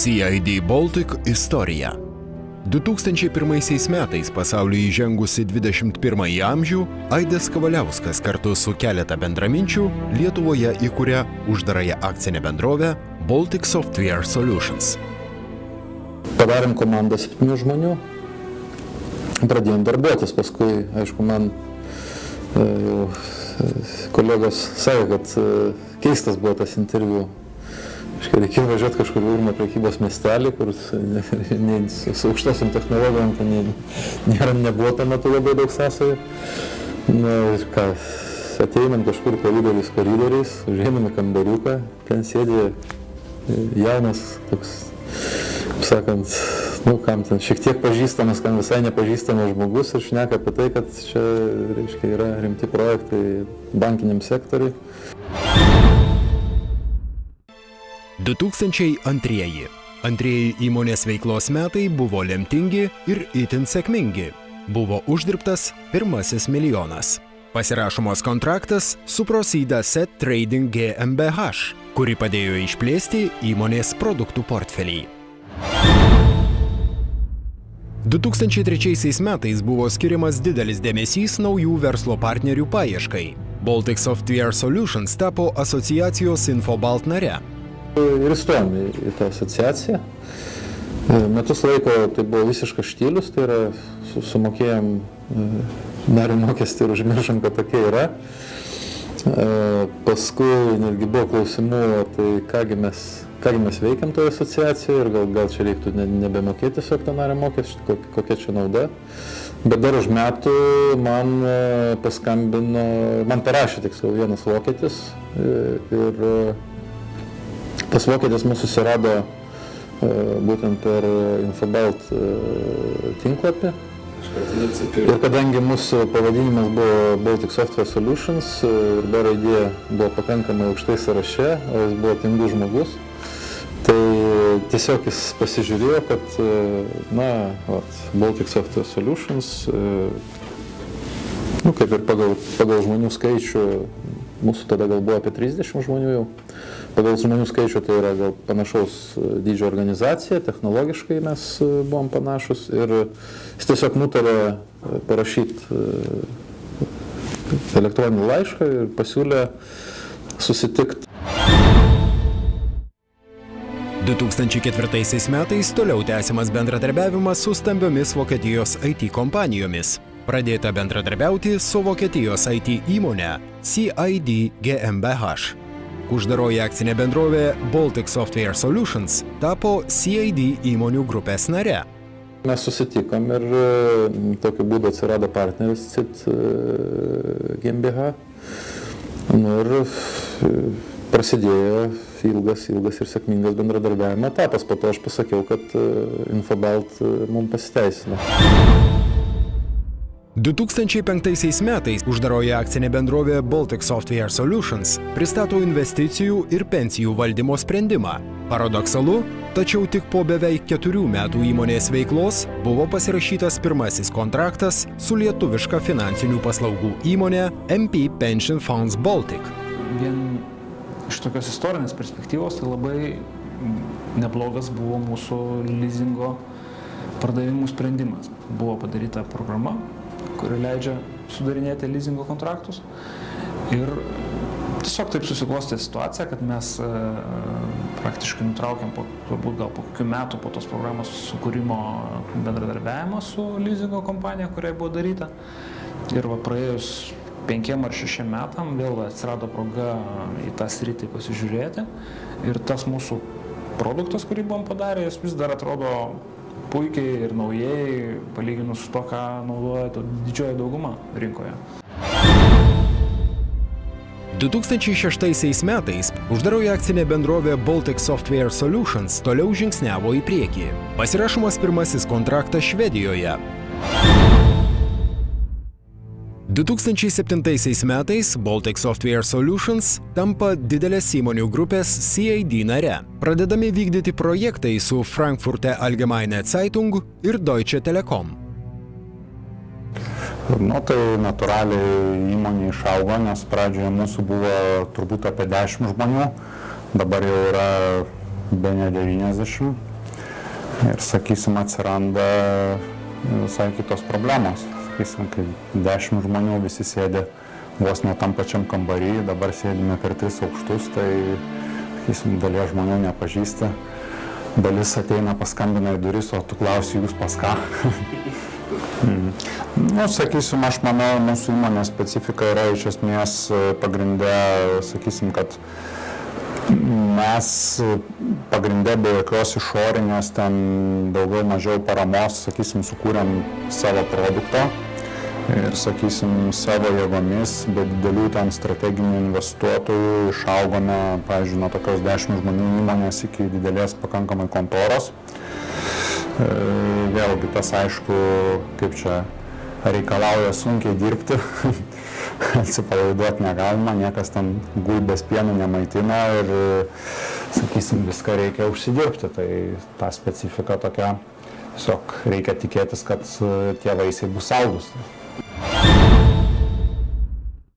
CID Baltic istorija. 2001 metais pasauliui įžengus į 21 amžių, Aidas Kavaliauskas kartu su keletą bendraminčių Lietuvoje įkūrė uždarąją akcinę bendrovę Baltic Software Solutions. Padarėm komandą 7 žmonių, pradėjom darbuotis, paskui, aišku, man jau kolegos sakė, kad keistas buvo tas interviu. Reikėjo važiuoti kažkur į prekybos miestelį, kur su aukštosiam technologijom nebuvo tuo metu labai daug sąsajų. Na ir ką, ateinam kažkur koridoriais, užėjom į kambariuką, ten sėdė jaunas, toks, sakant, kam ten šiek tiek pažįstamas, kam visai nepažįstamas žmogus ir šneka apie tai, kad čia, reiškia, yra rimti projektai bankiniam sektoriui. 2002. Antrieji įmonės veiklos metai buvo lemtingi ir itin sėkmingi. Buvo uždirbtas pirmasis milijonas. Pasirašomas kontraktas su Procida Set Trading GmbH, kuri padėjo išplėsti įmonės produktų portfelį. 2003 metais buvo skiriamas didelis dėmesys naujų verslo partnerių paieškai. Baltic Software Solutions tapo asociacijos Infobalt nare. Ir įstojom į tą asociaciją. Metus laiko tai buvo visiškas štilius, tai yra sumokėjom narių mokestį ir užmiršom, kad tokia yra. Paskui netgi buvo klausimų, tai kągi mes veikiam toje asociacijoje ir gal čia reiktų nebemokėti tiesiog tą narių mokestį, kokia čia nauda. Bet dar už metų man paskambino, man parašė tiksliau vienas vokietis ir tas vokietis mūsų susirado būtent per Infobalt tinklapį. Ir kadangi mūsų pavadinimas buvo Baltic Software Solutions ir B raidė buvo pakankamai aukštai sąraše, o jis buvo tingus žmogus, tai tiesiog jis pasižiūrėjo, kad Baltic Software Solutions, kaip ir pagal žmonių skaičių, mūsų tada gal buvo apie 30 žmonių jau. Pagal žmonių skaičių tai yra gal panašaus dydžio organizacija, technologiškai mes buvom panašus ir jis tiesiog nutarė parašyti elektroninį laišką ir pasiūlė susitikti. 2004 metais toliau tęsiamas bendradarbiavimas su stambiomis Vokietijos IT kompanijomis. Pradėta bendradarbiauti su Vokietijos IT įmonė CID GmbH. Uždaroji akcinė bendrovė Baltic Software Solutions tapo CID įmonių grupės nare. Mes susitikom ir tokiu būdu atsirado partneris CID GmbH. Ir prasidėjo ilgas ir sėkmingas bendradarbiavimo etapas. Po to aš pasakiau, kad Infobalt mums pasiteisino. 2005 metais uždaroji akcinė bendrovė Baltic Software Solutions pristato investicijų ir pensijų valdymo sprendimą. Paradoksalu, tačiau tik po beveik 4 metų įmonės veiklos buvo pasirašytas pirmasis kontraktas su lietuviška finansinių paslaugų įmonė MP Pension Funds Baltic. Vien iš tokios istorinės perspektyvos tai labai neblogas buvo mūsų lizingo pardavimų sprendimas. Buvo padaryta programa, kuri leidžia sudarinėti lizingo kontraktus. Ir tiesiog taip susiklostė situacija, kad mes praktiškai nutraukėm turbūt gal po kokių metų po tos programos sukūrimo bendradarbiavimą su lizingo kompanija, kuriai buvo daryta. Ir praėjus 5 ar 6 metam vėl atsirado proga į tą sritį pasižiūrėti. Ir tas mūsų produktas, kurį buvom padarę, jis vis dar atrodo puikiai ir naujai, palyginus su to, ką naudoja didžioji dauguma rinkoje. 2006 metais uždaroji akcinė bendrovė Baltic Software Solutions toliau žingsniavo į priekį. Pasirašomas pirmasis kontraktas Švedijoje. 2007 metais Baltic Software Solutions tampa didelės įmonių grupės CID nare. Pradedami vykdyti projektai su Frankfurter Allgemeine Zeitung ir Deutsche Telekom. Tai natūraliai įmonė išaugo, nes pradžioje mūsų buvo turbūt apie 10 žmonių, dabar jau yra bene 90. Ir, sakysim, atsiranda visai kitos problemos. Sakysim, kai 10 žmonių visi sėdi vos ne tam pačiam kambarį, dabar sėdime per 3 aukštus, tai, sakysim, dalies žmonių nepažįsta. Dalis ateina, paskambina į duris, o tu klausi, jūs pas ką? Nu, sakysim, aš manau, mūsų įmonės specifika yra iš esmės pagrindė, sakysim, kad mes pagrindė be jokios išorinės ten daugiau mažiau paramos, sakysim, sukūrėm savo produktą ir, sakysim, savo jėgomis, be didelių ten strateginių investuotojų išaugome, pavyzdžiui, nuo tokios 10 žmonių įmonės iki didelės pakankamai kontoros. Vėlgi tas, aišku, kaip čia reikalauja sunkiai dirbti, atsipalaiduoti negalima, niekas ten gulbės pienų nemaitina ir, sakysim, viską reikia užsidirbti, tai ta specifika tokia, tiesiog reikia tikėtis, kad tie vaisiai bus saldūs.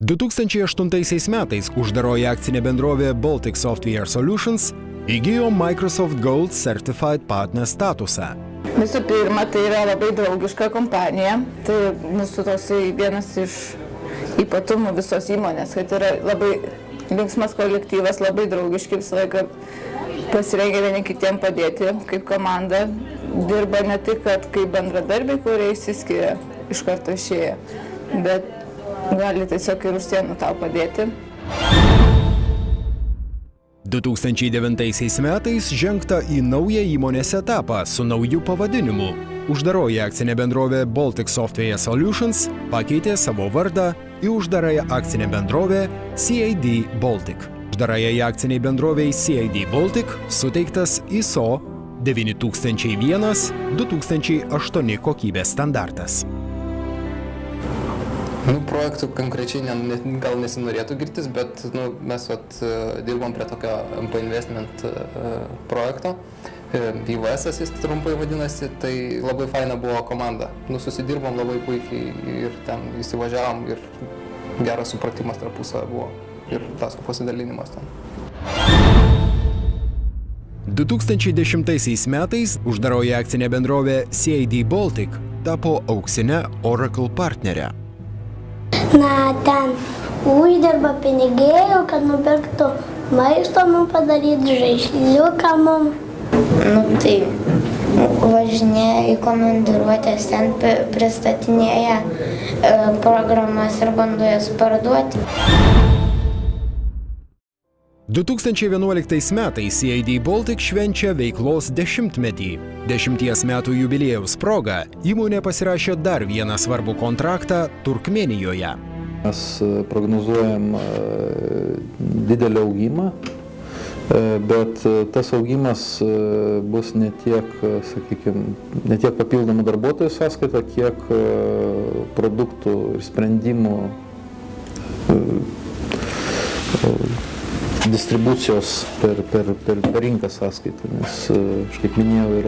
2008 metais uždaroji akcinė bendrovė Baltic Software Solutions įgijo Microsoft Gold Certified Partner statusą. Visų pirma, tai yra labai draugiška kompanija. Tai mūsų tosai vienas iš ypatumų visos įmonės, kad yra labai linksmas kolektyvas, labai draugiški, visą laiką pasirengę vieni kitiem padėti, kaip komanda. Dirba ne tik, kad kaip bendradarbiai, kurie išsiskiria iš karto išėję, bet gali tiesiog ir už sienų tau padėti. 2009 metais žengta į naują įmonės etapą su nauju pavadinimu. Uždaroji akcinė bendrovė Baltic Software Solutions pakeitė savo vardą į uždarąją akcinę bendrovę CAD Baltic. Uždarajai akciniai bendrovei CAD Baltic suteiktas ISO 9001-2008 kokybės standartas. Projektų konkrečiai gal nesinorėtų girtis, bet mes dirbom prie tokio MP Investment projekto. IVS jis trumpai vadinasi, tai labai faina buvo komanda. Susidirbom labai puikiai ir ten įsivažiavom ir geras supratimas tarpusavio buvo ir taskų pasidalinimas ten. 2010 metais uždaroji akcinė bendrovė CAD Baltic tapo auksinė Oracle partnerė. Na, ten uždirba pinigėlių, kad nupirktų maisto, padaryti žaisliuką mum. Tai važinėja į komandiruotės, ten pristatinėja programas ir bando jas parduoti. 2011 metais CAD Baltic švenčia veiklos 10-metį. 10 metų jubiliejaus proga įmonė pasirašė dar vieną svarbų kontraktą Turkmėnijoje. Mes prognozuojam didelį augimą, bet tas augimas bus ne tiek, sakykime, ne tiek papildomų darbuotojų sąskaita, kiek produktų ir sprendimų distribucijos per rinką sąskaitą, nes, aš kaip minėjau,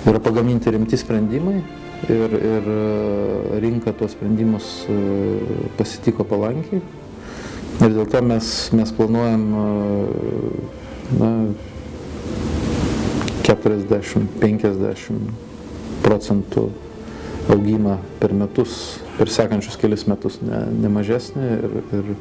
yra pagaminti rimti sprendimai ir rinka tuos sprendimus pasitiko palankiai. Ir dėl to mes planuojam 40-50% augimą per metus, per sekančius kelis metus, ne mažesnį ir